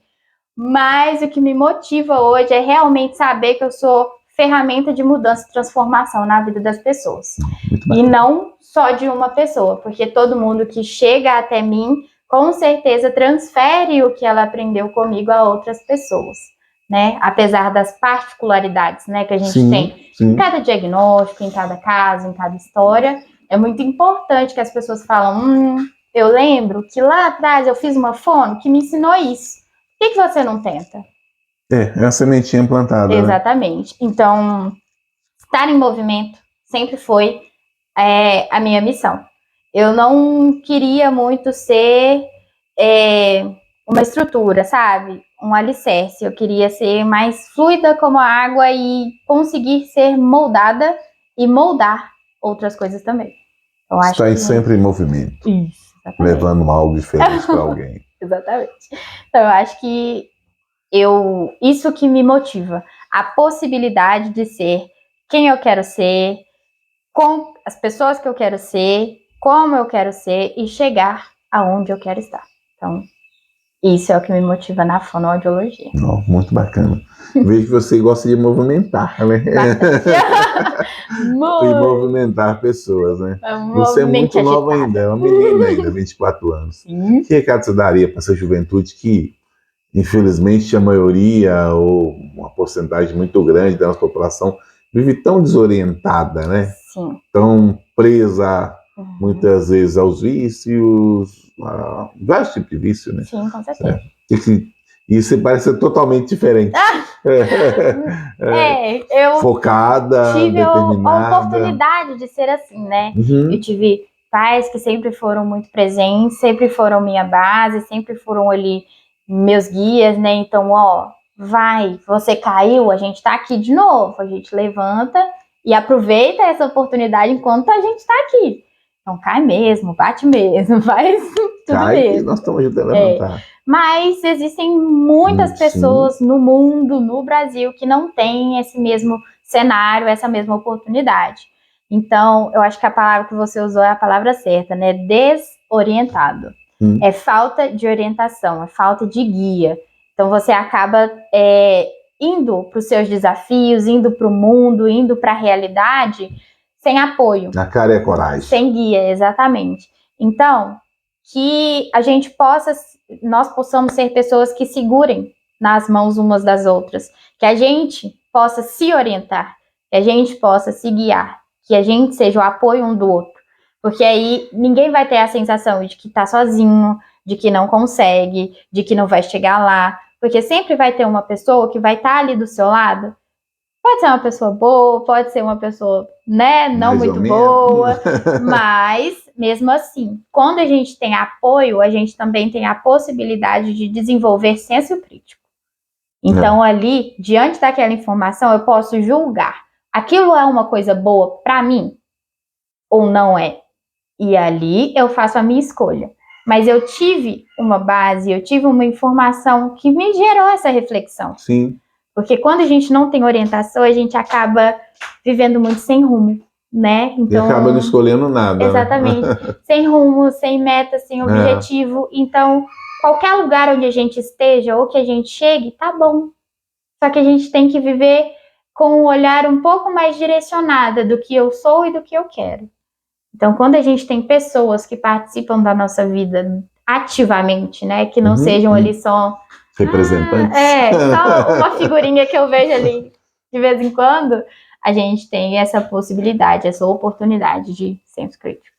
Mas o que me motiva hoje é realmente saber que eu sou ferramenta de mudança e transformação na vida das pessoas. E não só de uma pessoa, porque todo mundo que chega até mim, com certeza transfere o que ela aprendeu comigo a outras pessoas, né? Apesar das particularidades, né, que a gente tem em cada diagnóstico, em cada caso, em cada história, é muito importante que as pessoas falam, eu lembro que lá atrás eu fiz uma fono que me ensinou isso. Por que você não tenta? É a sementinha plantada. Exatamente. Né? Então, estar em movimento sempre foi a minha missão. Eu não queria muito ser uma estrutura, sabe? Um alicerce. Eu queria ser mais fluida como a água e conseguir ser moldada e moldar outras coisas também. Eu acho que sempre em movimento. Isso, levando algo diferente para alguém. Exatamente. Então, eu acho que isso que me motiva, a possibilidade de ser quem eu quero ser, com as pessoas que eu quero ser, como eu quero ser e chegar aonde eu quero estar. Então, isso é o que me motiva na fonoaudiologia. Muito bacana. Vejo que você gosta de movimentar, né? E movimentar pessoas, né? Você é muito nova ainda, é uma menina ainda, 24 anos. Que recado você daria para essa juventude que, infelizmente, a maioria, ou uma porcentagem muito grande da nossa população, vive tão desorientada, né? Sim. Tão presa, muitas vezes, aos vícios, vários tipos de vício, né? Sim, com certeza. E você parece ser totalmente diferente. Eu focada, tive determinada. a oportunidade de ser assim, né? Eu tive pais que sempre foram muito presentes, sempre foram minha base, sempre foram ali meus guias, né? Então, vai, você caiu, a gente tá aqui de novo, a gente levanta e aproveita essa oportunidade enquanto a gente tá aqui. Então cai mesmo, bate mesmo, faz tudo cai mesmo. E nós estamos ajudando a levantar. Mas existem muitas pessoas no mundo, no Brasil, que não têm esse mesmo cenário, essa mesma oportunidade. Então, eu acho que a palavra que você usou é a palavra certa, né? Desorientado. É falta de orientação, é falta de guia. Então, você acaba indo para os seus desafios, indo para o mundo, indo para a realidade, sem apoio. Na cara e a coragem. Sem guia, exatamente. Então, que a gente nós possamos ser pessoas que segurem nas mãos umas das outras, que a gente possa se orientar, que a gente possa se guiar, que a gente seja o apoio um do outro, porque aí ninguém vai ter a sensação de que tá sozinho, de que não consegue, de que não vai chegar lá, porque sempre vai ter uma pessoa que vai estar ali do seu lado. Pode ser uma pessoa boa, pode ser uma pessoa, né, não muito boa, mas mesmo assim, quando a gente tem apoio, a gente também tem a possibilidade de desenvolver senso crítico. Então ali, diante daquela informação, eu posso julgar. Aquilo é uma coisa boa para mim ou não é? E ali eu faço a minha escolha. Mas eu tive uma base, eu tive uma informação que me gerou essa reflexão. Sim. Porque quando a gente não tem orientação, a gente acaba vivendo muito sem rumo, né? Então, e acaba não escolhendo nada. Exatamente. Né? Sem rumo, sem meta, sem objetivo. Então, qualquer lugar onde a gente esteja ou que a gente chegue, tá bom. Só que a gente tem que viver com um olhar um pouco mais direcionado do que eu sou e do que eu quero. Então, quando a gente tem pessoas que participam da nossa vida ativamente, né? Que não sejam ali só representantes. Só uma figurinha que eu vejo ali de vez em quando, a gente tem essa possibilidade, essa oportunidade de senso crítico.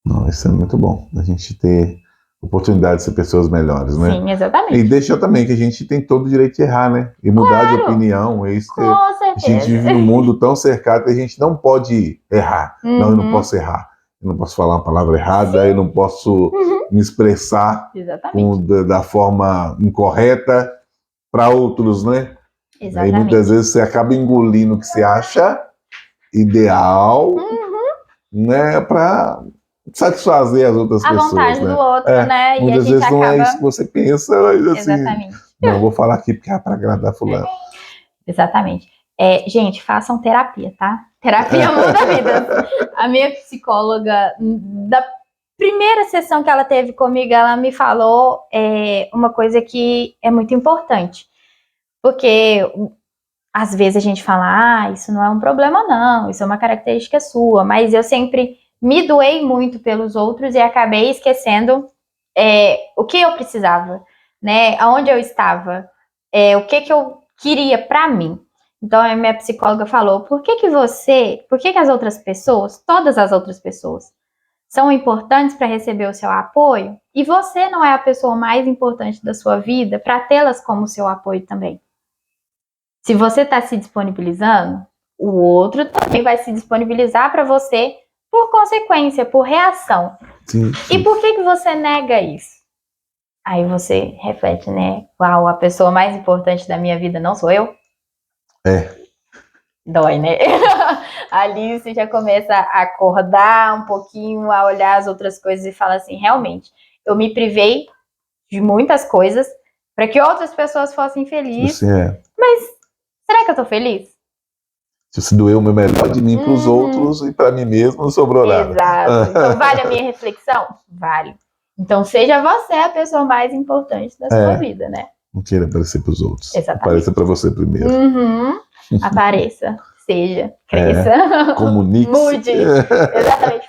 Não, isso é muito bom, a gente ter oportunidade de ser pessoas melhores, né? Sim, exatamente. E deixa também que a gente tem todo o direito de errar, né? E mudar de opinião. Isso com certeza. A gente vive num mundo tão cercado que a gente não pode errar. Não, eu não posso errar. Eu não posso falar uma palavra errada, eu não posso me expressar da forma incorreta para outros, né? Exatamente. Aí muitas vezes você acaba engolindo o que você acha ideal, né? Para satisfazer as outras pessoas. A vontade do outro, né? Muitas vezes não é isso que você pensa, mas assim. Exatamente. Não, vou falar aqui porque é para agradar fulano. Exatamente. Gente, façam terapia, tá? Terapia muda vidas. A minha psicóloga, da primeira sessão que ela teve comigo, ela me falou uma coisa que é muito importante. Porque às vezes a gente fala, isso não é um problema não, isso é uma característica sua. Mas eu sempre me doei muito pelos outros e acabei esquecendo o que eu precisava, né? Aonde eu estava, o que eu queria para mim. Então a minha psicóloga falou, por que as outras pessoas, todas as outras pessoas, são importantes para receber o seu apoio e você não é a pessoa mais importante da sua vida para tê-las como seu apoio também? Se você está se disponibilizando, o outro também vai se disponibilizar para você por consequência, por reação. Sim. E por que você nega isso? Aí você reflete, né? Uau, a pessoa mais importante da minha vida não sou eu? Dói, né? Ali você já começa a acordar um pouquinho, a olhar as outras coisas e fala assim, realmente, eu me privei de muitas coisas para que outras pessoas fossem felizes. Mas será que eu tô feliz? Se você doeu o meu melhor de mim para os outros e para mim mesmo não sobrou nada. Exato. Então vale a minha reflexão? Vale. Então seja você a pessoa mais importante da sua vida, né? Não queira aparecer para os outros. Exatamente. Apareça para você primeiro. Apareça, seja, cresça. Comunique. Mude. Exatamente.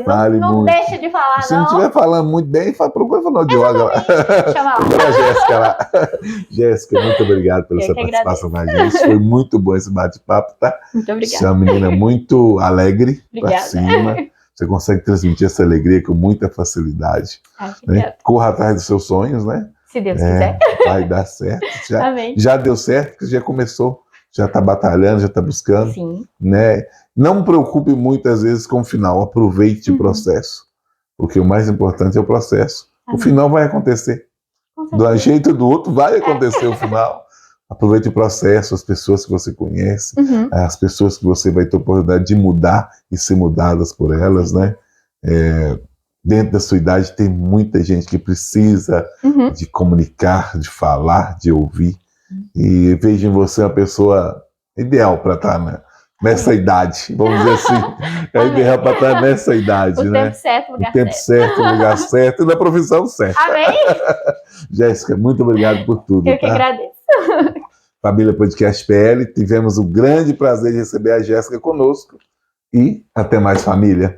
Fale, não deixe de falar, Se não estiver falando muito bem, procura falar de yoga lá. Chama lá. A Jéssica lá. Jéssica, muito obrigado pela sua participação na gente. Foi muito bom esse bate-papo, tá? Muito obrigada. Você é uma menina muito alegre, pra cima. Você consegue transmitir essa alegria com muita facilidade. Né? Corra atrás dos seus sonhos, né? Se Deus quiser. Vai dar certo. Amém. Já deu certo, já começou. Já está batalhando, já está buscando. Sim. Né? Não preocupe muitas vezes com o final, aproveite o processo. Porque o mais importante é o processo. O final vai acontecer. Do jeito ou do outro vai acontecer o final. Aproveite o processo, as pessoas que você conhece, as pessoas que você vai ter oportunidade de mudar e ser mudadas por elas, né? Dentro da sua idade tem muita gente que precisa de comunicar, de falar, de ouvir. E vejo em você uma pessoa ideal para estar nessa idade, vamos dizer assim. É ideal para estar nessa idade, o né? Tempo certo, lugar o tempo certo, o lugar certo e na profissão certa. Amém? Jéssica, muito obrigado por tudo. Eu que agradeço. Família Podcast PL, tivemos o grande prazer de receber a Jéssica conosco. E até mais, família.